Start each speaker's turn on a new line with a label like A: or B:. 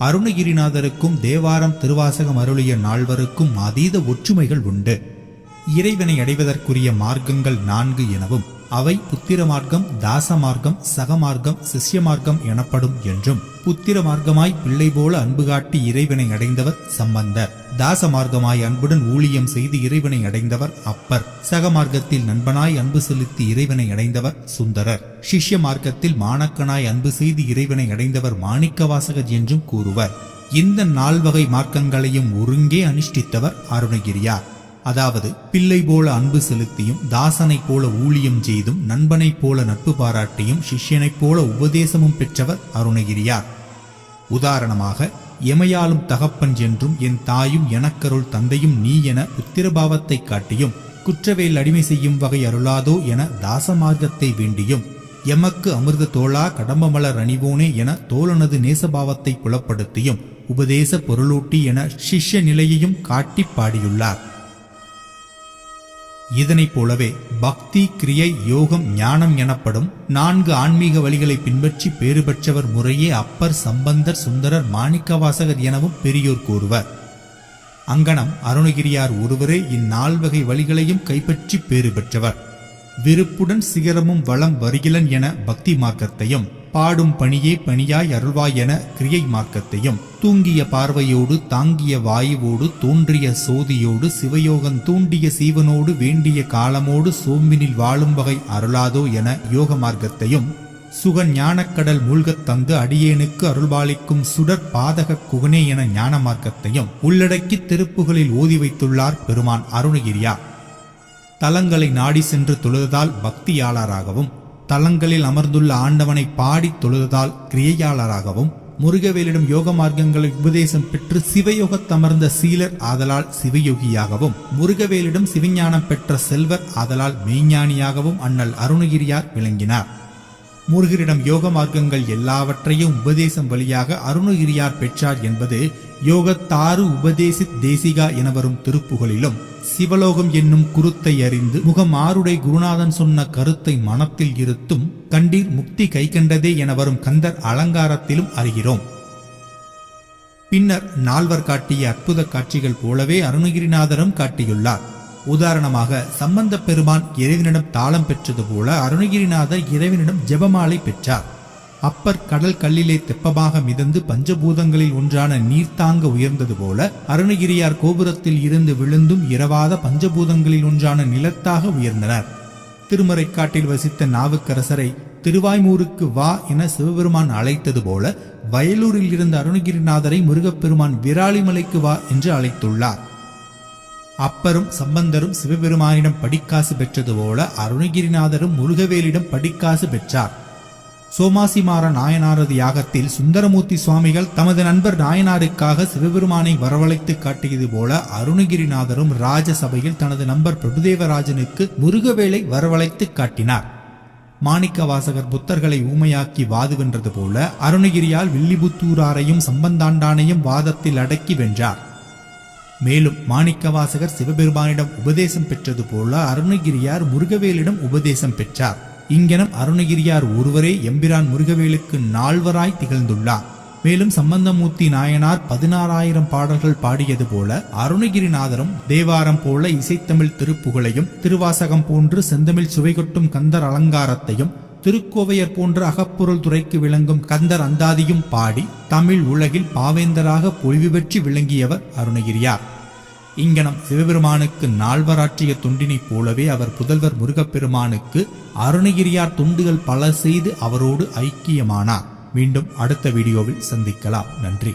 A: அருணகிரிநாதருக்கும் தேவாரம் திருவாசகம் அருளிய நால்வருக்கும் அதீத ஒற்றுமைகள் உண்டு. இறைவனை அடைவதற்குரிய மார்க்கங்கள் 4 எனவும் அவை புத்திர மார்க்கம், தாச மார்க்கம், சகமார்க்கம், சிஷ்ய மார்க்கம் எனப்படும் என்றும், புத்திர மார்க்கமாய் பிள்ளை போல அன்பு காட்டி இறைவனை அடைந்தவர் சம்பந்தர், தாச மார்க்கமாய் அன்புடன் ஊழியம் செய்து இறைவனை அடைந்தவர் அப்பர், சக மார்க்கத்தில் நண்பனாய் அன்பு செலுத்தி இறைவனை அடைந்தவர் சுந்தரர், சிஷ்ய மார்க்கத்தில் மாணக்கனாய் அன்பு செய்து இறைவனை அடைந்தவர் மாணிக்கவாசகர் என்றும் கூறுவர். இந்த 4 வகை மார்க்கங்களையும் ஒருங்கே அனுஷ்டித்தவர் அருணகிரியார். அதாவது பிள்ளை போல அன்பு செலுத்தியும், தாசனை போல ஊழியம் செய்தும், நண்பனைப் போல நட்பு பாராட்டியும், சிஷ்யனைப் போல உபதேசமும் பெற்றவர் அருணகிரியார். உதாரணமாக, எமையாலும் தகப்பன் என்றும் என் தாயும் எனக்கருள் தந்தையும் நீ என புத்திரபாவத்தை காட்டியும், குற்றவேல் அடிமை செய்யும் வகை அருளாதோ என தாச மார்க்கத்தை வேண்டியும், எமக்கு அமிர்த தோளா கடம்பமலர் அணிவோனே என தோழனது நேசபாவத்தை புலப்படுத்தியும், உபதேச பொருளூட்டி என சிஷ்ய நிலையையும் காட்டி பாடியுள்ளார். இதனைப் போலவே பக்தி, கிரியை, யோகம், ஞானம் எனப்படும் 4 ஆன்மீக வழிகளை பின்பற்றி பேறு பெற்றவர் முறையே அப்பர், சம்பந்தர், சுந்தரர், மாணிக்கவாசகர் எனவும் பெரியோர் கூறுவர். அங்கனம் அருணகிரியார் ஒருவரே இந்நால் வகை வழிகளையும் கைப்பற்றி பேறு பெற்றவர். விருப்புடன் சிகரமும் வளம் வருகிலன் என பக்தி மார்க்கத்தையும், பாடும் பணியே பணியாய் அருள்வாய் என கிரியை மார்க்கத்தையும், தூங்கிய பார்வையோடு தாங்கிய வாயுவோடு தோன்றிய சோதியோடு சிவயோகம் தூண்டிய சீவனோடு வேண்டிய காலமோடு சோம்பினில் வாழும் வகை அருளாதோ என யோக மார்க்கத்தையும், சுக ஞானக்கடல் மூழ்கத் தந்து அடியேனுக்கு அருள்பாலிக்கும் சுடர் பாதக குகனே என ஞான மார்க்கத்தையும் உள்ளடக்கி திருப்புகளில் ஓதி வைத்துள்ளார் பெருமான் அருணகிரியார். தலங்களை நாடி சென்று தொழுததால் பக்தியாளராகவும், தலங்களில் அமர்ந்துள்ள ஆண்டவனை பாடி தொழுததால் கிரியையாளராகவும், முருகவேலிடம் யோக மார்க்கங்களை உபதேசம் பெற்று சிவயோகத்தமர்ந்த சீலர் ஆதலால் சிவயோகியாகவும், முருகவேலிடம் சிவஞானம் பெற்ற செல்வர் ஆதலால் மெய்ஞானியாகவும் அண்ணல் அருணகிரியார் விளங்கினார். முருகரிடம் யோக மார்க்கங்கள் எல்லாவற்றையும் உபதேசம் வழியாக அருணகிரியார் பெற்றார் என்பது யோகத்தாறு உபதேசித் தேசிகா என வரும் திருப்புகளிலும், சிவலோகம் என்னும் குருத்தை அறிந்து முகமாருடை குருநாதன் சொன்ன கருத்தை மனத்தில் இருத்தும் கண்டீர் முக்தி கைகண்டதே என வரும் கந்தர் அலங்காரத்திலும் அறிகிறோம். பின்னர் 4 காட்டிய அற்புத காட்சிகள் போலவே அருணகிரிநாதரும் காட்டியுள்ளார். உதாரணமாக, சம்பந்த பெருமான் இறைவனிடம் தாளம் பெற்றது போல அருணகிரிநாதர் இறைவனிடம் ஜெபமாலை பெற்றார். அப்பர் கடல் கல்லிலே தெப்பமாக மிதந்து பஞ்சபூதங்களில் ஒன்றான நீர்த்தாங்க உயர்ந்தது போல அருணகிரியார் கோபுரத்தில் இருந்து விழுந்தும் இரவாத பஞ்சபூதங்களில் ஒன்றான நிலத்தாக உயர்ந்தனர். திருமறைக்காட்டில் வசித்த நாவுக்கரசரை திருவாய்மூருக்கு வா என சிவபெருமான் அழைத்தது போல வயலூரில் இருந்த அருணகிரிநாதரை முருகப்பெருமான் விராலிமலைக்கு வா என்று அழைத்துள்ளார். அப்பரும் சம்பந்தரும் சிவபெருமானிடம் படிக்காசு பெற்றது போல அருணகிரிநாதரும் முருகவேலிடம் படிக்காசு பெற்றார். சோமாசிமார நாயனாரது யாகத்தில் சுந்தரமூர்த்தி சுவாமிகள் தமது நண்பர் நாயனாருக்காக சிவபெருமானை வரவழைத்து காட்டியது போல அருணகிரிநாதரும் ராஜசபையில் தனது நண்பர் பிரபுதேவராஜனுக்கு முருகவேலை வரவழைத்து காட்டினார். மாணிக்கவாசகர் புத்தர்களை ஊமையாக்கி வாது வென்றது போல அருணகிரியால் வில்லிபுத்தூராரையும் சம்பந்தாண்டானையும் வாதத்தில் அடக்கி வென்றார். மேலும் மாணிக்கவாசகர் சிவபெருமானிடம் உபதேசம் பெற்றது போல அருணகிரியார் முருகவேலிடம் உபதேசம் பெற்றார். இங்கனம் அருணகிரியார் ஒருவரே எம்பிரான் முருகவேலுக்கு 4வராய் திகழ்ந்துள்ளார். மேலும் சம்பந்தமூர்த்தி நாயனார் 16,000 பாடல்கள் பாடியது போல அருணகிரிநாதரும் தேவாரம் போல இசைத்தமிழ் திருப்புகளையும், திருவாசகம் போன்று செந்தமிழ் சுவைகொட்டும் கந்தர் அலங்காரத்தையும், திருக்கோவையர் போன்ற அகப்பொருள் துறைக்கு விளங்கும் கந்தர் அந்தாதியும் பாடி தமிழ் உலகில் பாவேந்தராக பொலிவு பெற்று விளங்கியவர் அருணகிரியார். இங்கனம் சிவபெருமானுக்கு 4வராற்றிய தொண்டினைப் போலவே அவர் புதல்வர் முருகப்பெருமானுக்கு அருணகிரியார் தொண்டுகள் பல செய்து அவரோடு ஐக்கியமானார். மீண்டும் அடுத்த வீடியோவில் சந்திக்கலாம். நன்றி.